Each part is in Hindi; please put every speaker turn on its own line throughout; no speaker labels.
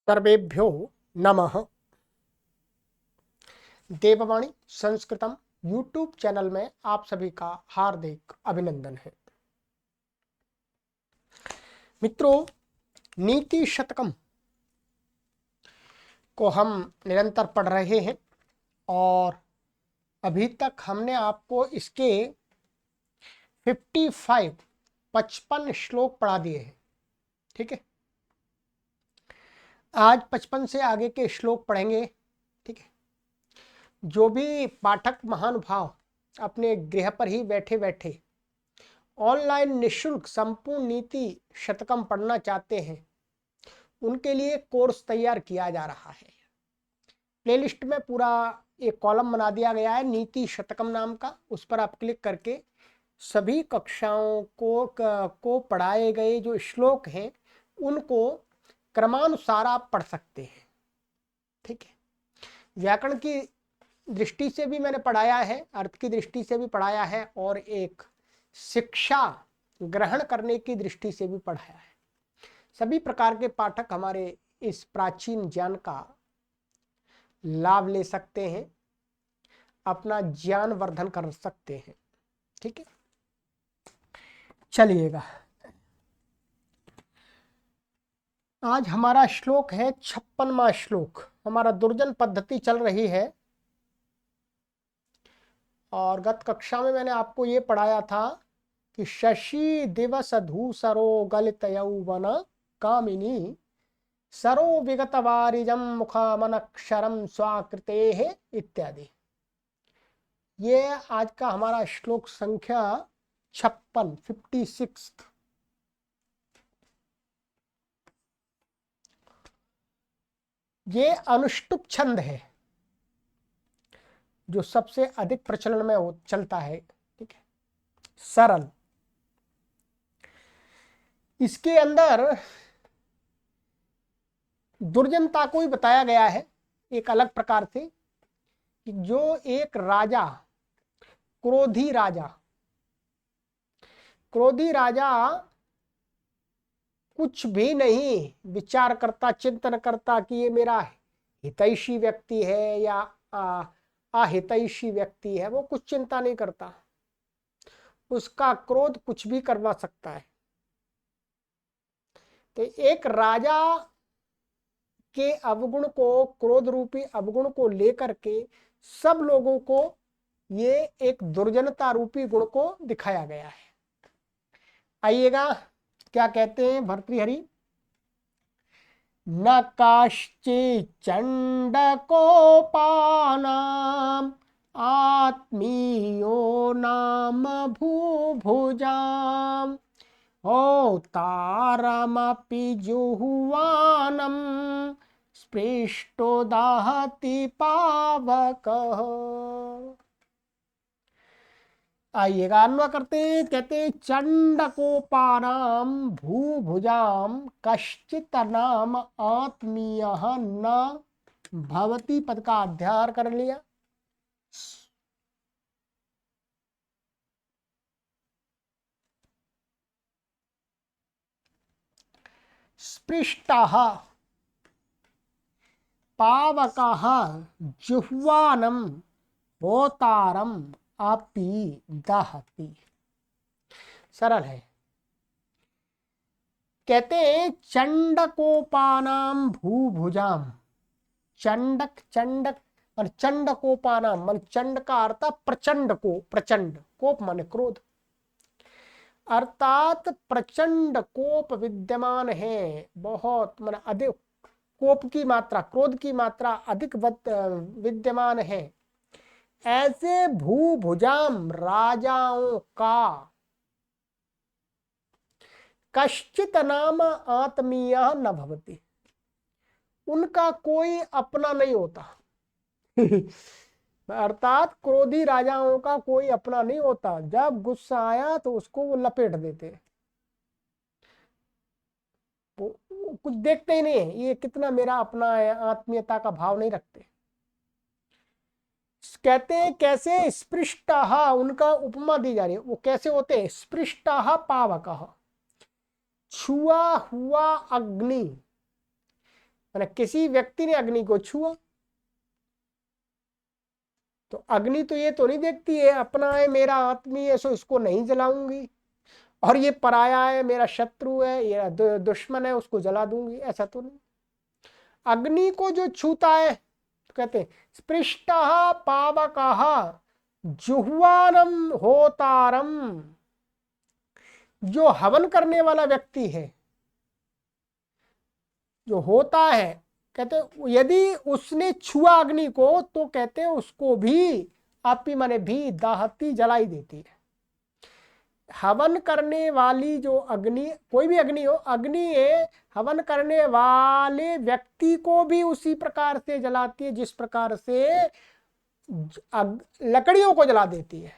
सर्वेभ्यो नमः। देववाणी संस्कृतम यूट्यूब चैनल में आप सभी का हार्दिक अभिनंदन है। मित्रों, नीति शतकम को हम निरंतर पढ़ रहे हैं और अभी तक हमने आपको इसके 55 श्लोक पढ़ा दिए हैं। ठीक है, आज 55 से आगे के श्लोक पढ़ेंगे। ठीक है, जो भी पाठक महानुभाव अपने गृह पर ही बैठे बैठे ऑनलाइन निशुल्क संपूर्ण नीति शतकम पढ़ना चाहते हैं, उनके लिए कोर्स तैयार किया जा रहा है। प्लेलिस्ट में पूरा एक कॉलम बना दिया गया है नीति शतकम नाम का। उस पर आप क्लिक करके सभी कक्षाओं को पढ़ाए गए जो श्लोक हैं उनको क्रमानुसार आप पढ़ सकते हैं। ठीक है, व्याकरण की दृष्टि से भी मैंने पढ़ाया है, अर्थ की दृष्टि से भी पढ़ाया है और एक शिक्षा ग्रहण करने की दृष्टि से भी पढ़ाया है। सभी प्रकार के पाठक हमारे इस प्राचीन ज्ञान का लाभ ले सकते हैं, अपना ज्ञान वर्धन कर सकते हैं। ठीक है, चलिएगा, आज हमारा श्लोक है 56वां श्लोक। हमारा दुर्जन पद्धति चल रही है और गत कक्षा में मैंने आपको ये पढ़ाया था कि शशि दिवस धूसरो गलित यौवन कामिनी सरो विगत वारिजम मुखामनक्षरम स्वाकृते इत्यादि। ये आज का हमारा श्लोक संख्या 56 ये अनुष्टुप छंद है जो सबसे अधिक प्रचलन में चलता है। ठीक है, सरल। इसके अंदर दुर्जनता को ही बताया गया है एक अलग प्रकार से कि जो एक राजा क्रोधी राजा कुछ भी नहीं विचार करता, चिंतन करता कि ये मेरा हितैषी व्यक्ति है या अहितैषी व्यक्ति है, वो कुछ चिंता नहीं करता। उसका क्रोध कुछ भी करवा सकता है। तो एक राजा के अवगुण को, क्रोध रूपी अवगुण को लेकर के सब लोगों को ये एक दुर्जनता रूपी गुण को दिखाया गया है। आइएगा, क्या कहते हैं भर्तृहरि। न काश्चित् चण्डकोपानाम् आत्मीयो नाम भूभुजाम् होतारमपि जुह्वानं स्पृष्टो दहति पावकः। आइएगा, अन्वय करते कहते चंडकोपानाम भूभुजाम कश्चित नाम आत्मीयः न भवति पद का अध्यार कर लिया। स्पृष्टः पावकः जुह्वानं होतारम अपि दहति। सरल है। कहते हैं चंडकोपानाम भूभुजाम। चंडक और चंडकोपानाम मान चंड का अर्थ प्रचंड को, प्रचंड कोप माने क्रोध, अर्थात प्रचंड कोप विद्यमान है। बहुत माने अधिक कोप की मात्रा, क्रोध की मात्रा अधिक विद्यमान है। ऐसे भूभुजाम राजाओं का कश्चित नाम आत्मीय न भवति, उनका कोई अपना नहीं होता। अर्थात क्रोधी राजाओं का कोई अपना नहीं होता। जब गुस्सा आया तो उसको वो लपेट देते, कुछ देखते ही नहीं है ये कितना मेरा अपना है, आत्मीयता का भाव नहीं रखते। कहते हैं कैसे स्पृष्टः, उनका उपमा दी जा रही है। वो कैसे होते हैं? स्पृष्टः पावकः, छुआ हुआ अग्नि मैंने किसी व्यक्ति ने अग्नि को छुआ, तो अग्नि तो ये तो नहीं देखती है अपना है, मेरा आत्मी है, सो इसको नहीं जलाऊंगी, और ये पराया है, मेरा शत्रु है, ये दुश्मन है, उसको जला दूंगी, ऐसा तो नहीं। अग्नि को जो छूता है तो कहते हैं स्पृष्ट पावक जुह्वानम होतारम, जो हवन करने वाला व्यक्ति है, जो होता है, कहते यदि उसने छुआ अग्नि को तो कहते हैं उसको भी आपी माने भी दाहती जलाई देती है। हवन करने वाली जो अग्नि, कोई भी अग्नि हो, अग्नि है हवन करने वाले व्यक्ति को भी उसी प्रकार से जलाती है जिस प्रकार से लकड़ियों को जला देती है।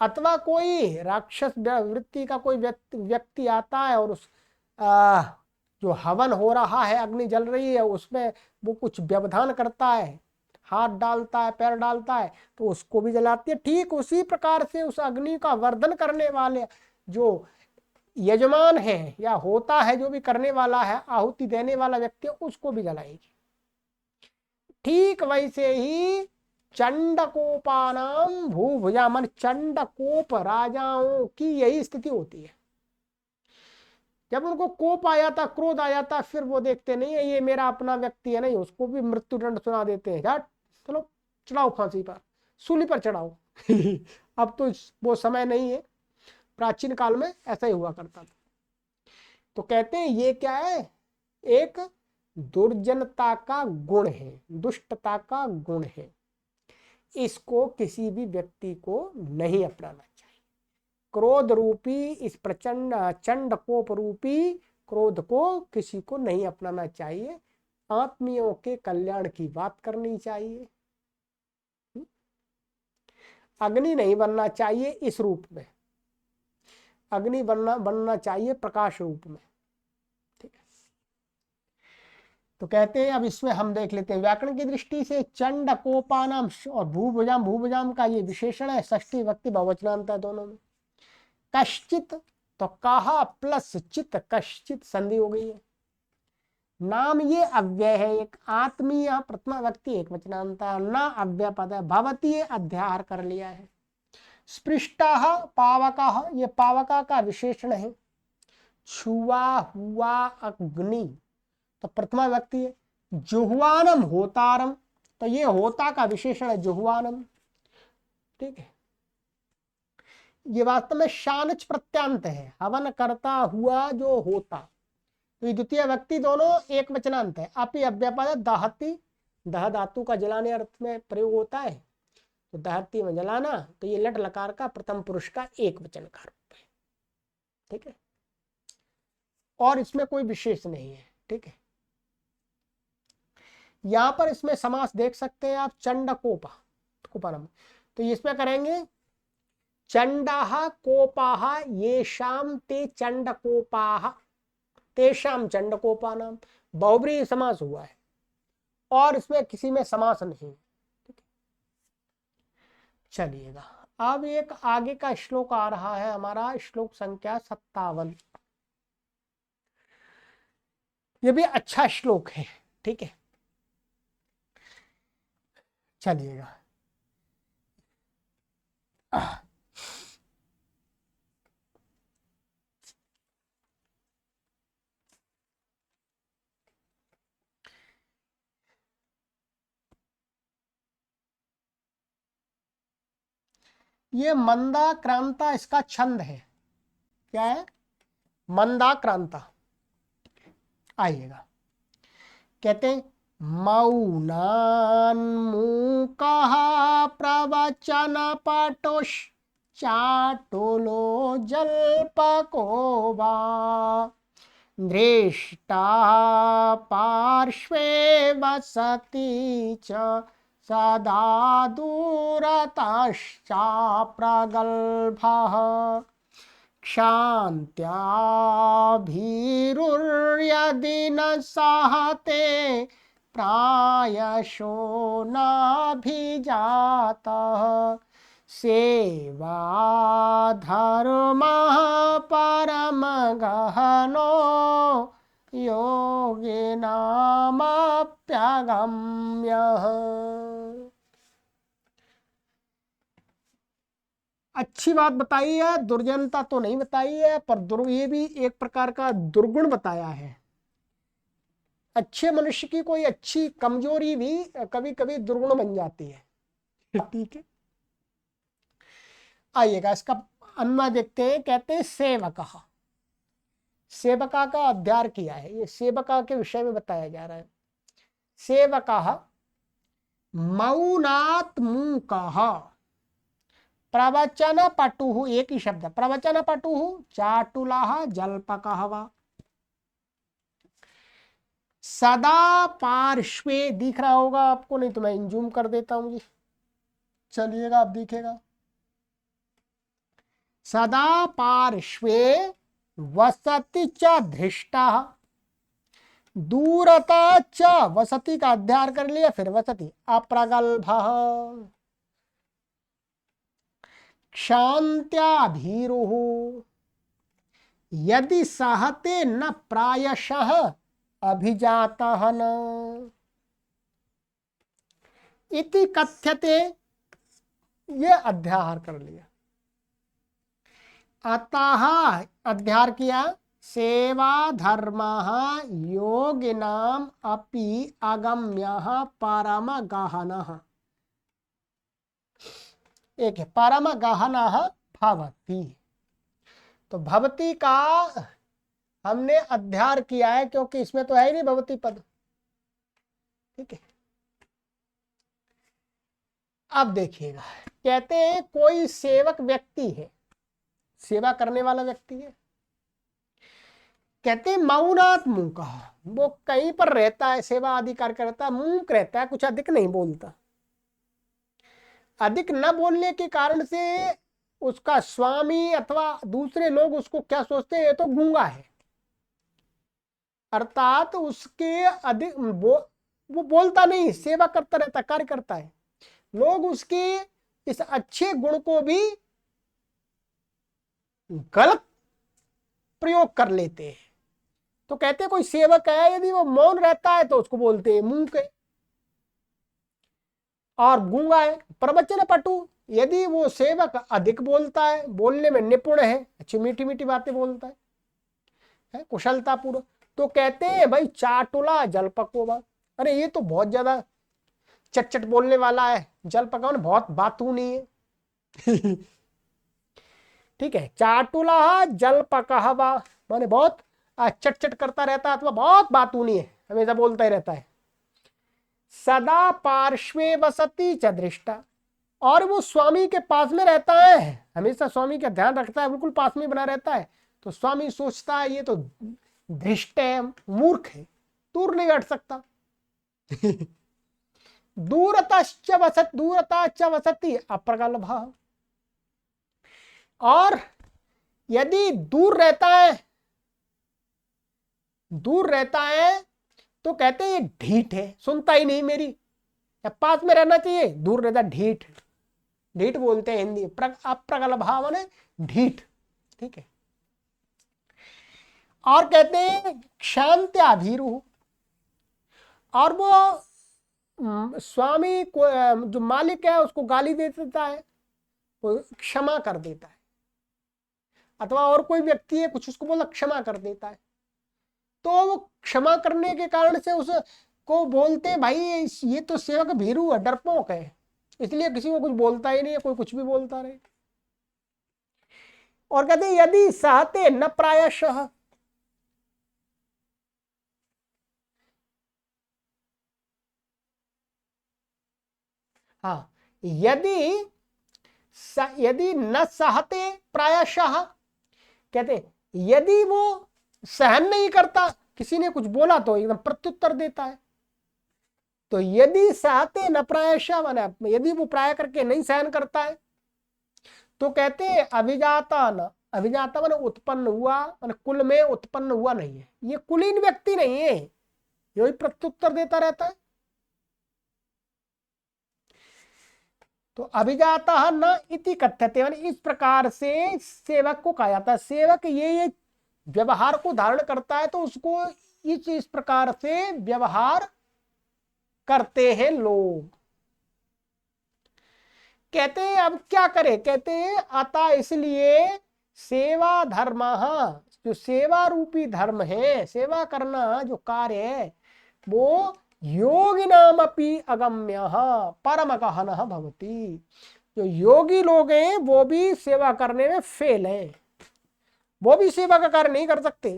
अथवा कोई राक्षस वृत्ति का कोई व्यक्ति आता है और उस जो हवन हो रहा है, अग्नि जल रही है, उसमें वो कुछ व्यवधान करता है, हाथ डालता है, पैर डालता है, तो उसको भी जलाती है। ठीक उसी प्रकार से उस अग्नि का वर्धन करने वाले जो यजमान है या होता है, जो भी करने वाला है, आहुति देने वाला व्यक्ति, उसको भी जलाएगी। ठीक वैसे ही चंडकोपानाम भूभुजा, मन चंडकोप राजाओं की यही स्थिति होती है। जब उनको कोप आ जाता, क्रोध आ जाता, फिर वो देखते नहीं है ये मेरा अपना व्यक्ति है, नहीं, उसको भी मृत्युदंड सुना देते हैं, जा चलो चढ़ाओ फांसी पर, सूली पर चढ़ाओ। अब तो वो समय नहीं है, प्राचीन काल में ऐसा ही हुआ करता था। तो कहते हैं ये क्या है, एक दुर्जनता का गुण है, दुष्टता का गुण है, इसको किसी भी व्यक्ति को नहीं अपनाना चाहिए। क्रोध रूपी इस प्रचंड चंडकोप रूपी क्रोध को किसी को नहीं अपनाना चाहिए। आत्मियों के कल्याण की बात करनी चाहिए। अग्नि नहीं बनना चाहिए इस रूप में, अग्नि बनना चाहिए प्रकाश रूप में। ठीक है, तो कहते हैं, अब इसमें हम देख लेते हैं व्याकरण की दृष्टि से चंडकोपानाम और भूभुजाम, भूभुजाम का ये विशेषण है, षष्ठी विभक्ति बहुवचनांत है दोनों में। कश्चित तो कहा प्लस चित, कश्चित संधि हो गई है। नाम ये अव्यय है, एक आत्मीय प्रथमा व्यक्ति एक वचनांता, न अव्यय पद है, भवती अध्याहार कर लिया है। स्पृष्टा पावका, ये पावका का विशेषण है। छुआ हुआ अग्नि तो प्रथमा व्यक्ति है। जुह्वानम होतारम, तो ये होता का विशेषण है जुह्वानम। ठीक है, ये वास्तव में शानच प्रत्यांत है, हवन करता हुआ जो होता, तो ये द्वितीय व्यक्ति दोनों एक वचनांत है। अपि अव्यपद दहती, दह धातु का जलाने अर्थ में प्रयोग होता है, तो दहती में जलाना, तो ये लट लकार का प्रथम पुरुष का एक वचन का रूप है। ठीक है, और इसमें कोई विशेष नहीं है। ठीक है, यहां पर इसमें समास देख सकते हैं आप, चंडकोपा कोपानम, तो इसमें करेंगे चंडाह कोपाह येषाम ते चंडकोपाह तेषाम चंडकोपानाम, बहुब्रीहि समास हुआ है और इसमें किसी में समास नहीं। चलिएगा, अब एक आगे का श्लोक आ रहा है हमारा, श्लोक संख्या 57। ये भी अच्छा श्लोक है। ठीक है, चलिएगा। ये मंदाक्रांता इसका छंद है। क्या है? मंदाक्रांता। आइएगा, कहते हैं मौनान्मुखः प्रवचन पटुष चाटुलो जल्पको वा दृष्टा पार्श्वे वसति च सदा दूरतश्चाप्रगल्भः क्षान्त्याभिरुर्यदि न सहते प्रायशो नाभिजातः सेवा धर्मः परमगहनो योगेश्वराभिधीयते। योगिनामप्यगम्यः। अच्छी बात बताई है, दुर्जनता तो नहीं बताई है, पर ये भी एक प्रकार का दुर्गुण बताया है। अच्छे मनुष्य की कोई अच्छी कमजोरी भी कभी कभी दुर्गुण बन जाती है। ठीक है, आइएगा इसका अन्वय देखते हैं। कहते हैं सेवक, सेवका का अध्ययन किया है, ये सेवका के विषय में बताया जा रहा है। सेवका मौनात् मूकः प्रवचन पटुः, एक ही शब्द, प्रवचन पटुः चाटुलः जल्पकः वा। सदा पार्श्वे, दिख रहा होगा आपको, नहीं तो मैं जूम कर देता हूं जी, चलिएगा आप दिखेगा। सदा पार्श्वे वसति च धृष्टः, दूरता च, वसति का अध्ययन कर लिया, फिर वसति, अप्रगल्भः क्षान्त्या भीरुः यदि सहते न प्रायशः अभिजातः न इति कथ्यते, ये अध्याहार कर लिया। अतः अध्याहार किया, सेवा धर्मः योगिनाम अपि अगम्यः परम गहनः। एक है परम गहनः भवति, तो भवती का हमने अध्याहार किया है क्योंकि इसमें तो है ही नहीं भवती पद। ठीक है, अब देखिएगा, कहते हैं कोई सेवक व्यक्ति है, सेवा करने वाला व्यक्ति है, कहते हैं मौनात् मूकः, वो कहीं पर रहता है, सेवा आदि कार्य करता है, मूक रहता है, कुछ अधिक नहीं बोलता। अधिक न बोलने के कारण से उसका स्वामी अथवा दूसरे लोग उसको क्या सोचते हैं, ये तो गूंगा है, अर्थात उसके अधिक वो बोलता नहीं, सेवा करता रहता, कार्य करता है। लोग उसके इस अच्छे गुण को भी गलत प्रयोग कर लेते हैं। तो कहते हैं कोई सेवक है, यदि वो मौन रहता है तो उसको बोलते हैं मूक है और गूंगा है। प्रवचन पटु, यदि वो सेवक अधिक बोलता है, बोलने में निपुण है, अच्छी मीठी मीठी बातें बोलता है कुशलता पूर्वक, तो कहते हैं भाई चाटुला जलपकोवा, अरे ये तो बहुत ज्यादा चट बोलने वाला है, जलपकवान बहुत बातूनी है। ठीक है, चाटुला जलपकः वा, माने बहुत चट करता रहता है अथवा बहुत बातूनी है, हमेशा बोलता ही रहता है। सदा पार्श्वे वसति च दृष्टा, और वो स्वामी के पास में रहता है, हमेशा स्वामी का ध्यान रखता है, बिल्कुल पास में बना रहता है। तो स्वामी सोचता है ये तो धृष्ट है, मूर्ख है, दूर नहीं हट सकता। दूरताश्च वसति अप्रगल्भः, और यदि दूर रहता है तो कहते हैं ये ढीठ है, सुनता ही नहीं मेरी, या पास में रहना चाहिए, दूर रहता, ढीठ बोलते हैं हिंदी, अप्रगल्भः माने ढीठ। ठीक है, और कहते हैं क्षान्त्या भीरुः, और वो स्वामी को, जो मालिक है, उसको गाली दे देता है, वो क्षमा कर देता है, अथवा और कोई व्यक्ति है कुछ उसको बोला, क्षमा कर देता है। तो वो क्षमा करने के कारण से उसको बोलते भाई ये तो सेवक भीरू है, डरपोक है, इसलिए किसी को कुछ बोलता ही नहीं है, कोई कुछ भी बोलता रहे। और कहते हैं यदि सहते न प्रायशः, हाँ, यदि न सहते प्रायशः, कहते यदि वो सहन नहीं करता, किसी ने कुछ बोला तो एकदम प्रत्युत्तर देता है। तो यदि सहते न प्रायशः माने यदि वो प्राय करके नहीं सहन करता है, तो कहते हैं अभिजाता न, अभिजाता माने उत्पन्न हुआ, माने कुल में उत्पन्न हुआ नहीं है, ये कुलीन व्यक्ति नहीं है, यही प्रत्युत्तर देता रहता है। तो अभिजाता न इति कथ्यते, माने इस प्रकार से सेवक को कहा जाता है। सेवक ये व्यवहार को धारण करता है तो उसको इस प्रकार से व्यवहार करते हैं लोग। कहते हैं अब क्या करें, कहते हैं अतः इसलिए सेवा धर्म, जो सेवा रूपी धर्म है, सेवा करना जो कार्य है, वो योगिनाम अपि अगम्य परम गहनः भवति। जो योगी लोग हैं वो भी सेवा करने में फेल हैं, वो भी सेवा का कार्य नहीं कर सकते।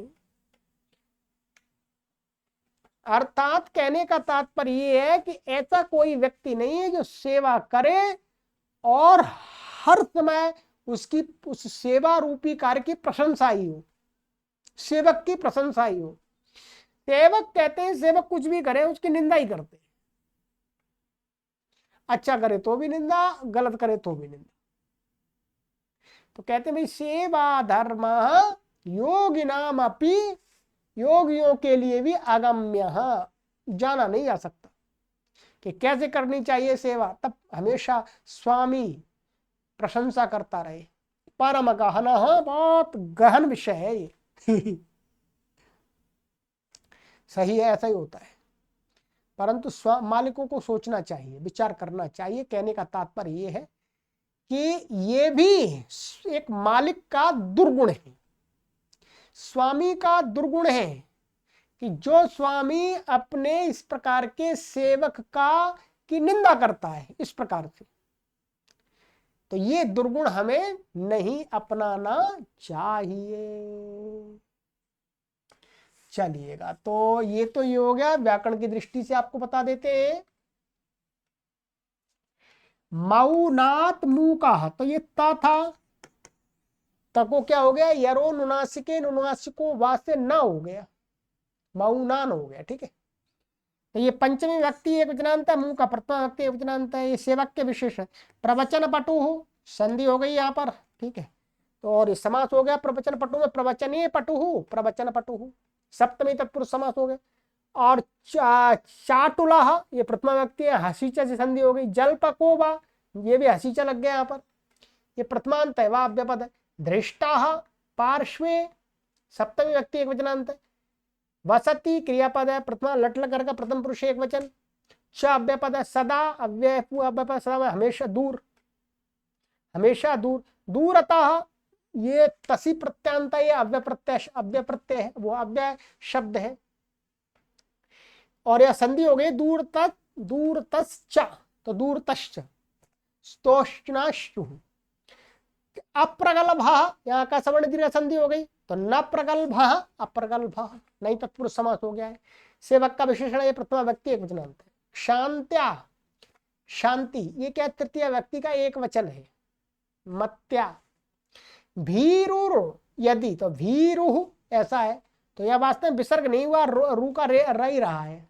अर्थात कहने का तात्पर्य ये है कि ऐसा कोई व्यक्ति नहीं है जो सेवा करे और हर समय उसकी उस सेवा रूपी कार्य की प्रशंसा ही हो, सेवक की प्रशंसा ही हो। सेवक कहते हैं सेवक कुछ भी करे उसकी निंदा ही करते हैं, अच्छा करे तो भी निंदा, गलत करे तो भी निंदा। तो कहते हैं भाई सेवा धर्म योगिनाम अपि, योगियों के लिए भी अगम्य, जाना नहीं जा सकता कि कैसे करनी चाहिए सेवा। तब हमेशा स्वामी प्रशंसा करता रहे। परम गहन, बहुत गहन विषय है ये सही है, ऐसा ही होता है। परंतु मालिकों को सोचना चाहिए, विचार करना चाहिए। कहने का तात्पर्य ये है कि ये भी एक मालिक का दुर्गुण है, स्वामी का दुर्गुण है कि जो स्वामी अपने इस प्रकार के सेवक की निंदा करता है इस प्रकार से, तो ये दुर्गुण हमें नहीं अपनाना चाहिए। चलिएगा, तो ये तो ये हो गया व्याकरण की दृष्टि से आपको बता देते हैं। मौनात मूका, तो ये ता था, तको क्या हो गया, यरो नुनासिके नुनासिको वासे न हो गया, मौनान हो गया। ठीक है, तो ये पंचमी व्यक्ति एक वचनांत है, मुंह का प्रथमा व्यक्ति एक वचनांत है, ये सेवक के विशेष है। प्रवचन पटु हो, संधि हो गई यहाँ पर। ठीक है, तो और समास हो गया प्रवचन पटु में, प्रवचनीय पटु, प्रवचन पटु, सप्तमी तत्पुरुष समास हो गया। और चाटुला, ये प्रथमा व्यक्ति है, हसीचा से संधि हो गई। जलपकोबा, ये भी हसीचा लग गया यहाँ पर, ये प्रथमांत है, वह अव्यपद है। धृष्टा पार्श्वे, सप्तमी व्यक्ति एक वचनांत है। वसती क्रियापद है, प्रथमा लट लकर का प्रथम पुरुष एक वचन। च अव्यपद है। सदा अव्यय अव्यपद, सदा हमेशा दूर, हमेशा दूर। दूरतः, ये तसी प्रत्यांत, ये अव्यय प्रत्यय है, वो अव्यय शब्द है। और यह संधि हो गई दूर तक, दूर तश्च, तो दूर तश्च। स्तोष्णाश्चु, अप्रगल्भ, यहाँ का सवर्ण दीर्घ संधि हो गई, तो न प्रगल्भ अप्रगल्भ, नहीं तत्पुरुष समास हो गया है। सेवक का विशेषण ये प्रथमा व्यक्ति एक वचनांत है। शांत्या, शांति, ये क्या तृतीय व्यक्ति का एक वचन है। मत्या, भीरुर, यदि, तो भीरु ऐसा है, तो यह वास्तव में विसर्ग नहीं हुआ, रू का रही रहा है।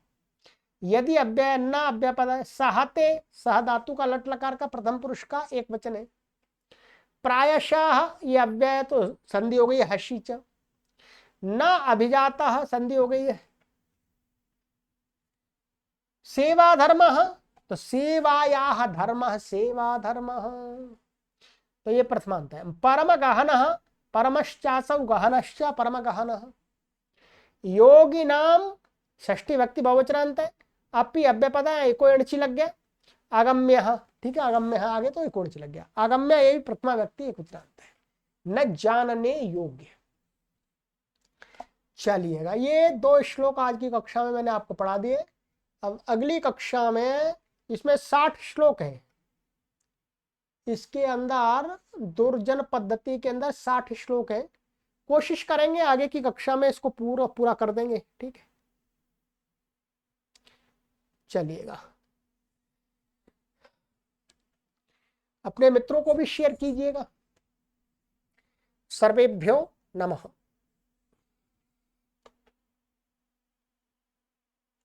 यदि अव्यय न अव्यय पद है। सहते, सह धातु का लट लकार का प्रथम पुरुष का एक वचन है। प्रायशः, ये अव्यय तो संधि हो गई हसी च। न अभिजाता, संधि हो गई है। सेवा धर्म, तो सेवायाः धर्म, सेवा धर्म, तो ये प्रथमांत है। परम गहन, परमश्चासौ गहनश्च परम गहन। योगिनाम, षष्ठी व्यक्ति बहुवचनांत है। अपि अव्यपद है, एको एणची लग गया। अगम्य, ठीक है, अगम्य आगे तो एको एणची लग गया। अगम्य, ये भी प्रथमा व्यक्ति एक वचनांत है। न जानने योग्य। चलिएगा, ये 2 श्लोक आज की कक्षा में मैंने आपको पढ़ा दिए। अब अगली कक्षा में इसमें 60 श्लोक है, इसके अंदर दुर्जन पद्धति के अंदर 60 श्लोक है। कोशिश करेंगे आगे की कक्षा में इसको पूरा कर देंगे। ठीक है, चलिएगा, अपने मित्रों को भी शेयर कीजिएगा। सर्वेभ्यो नमः।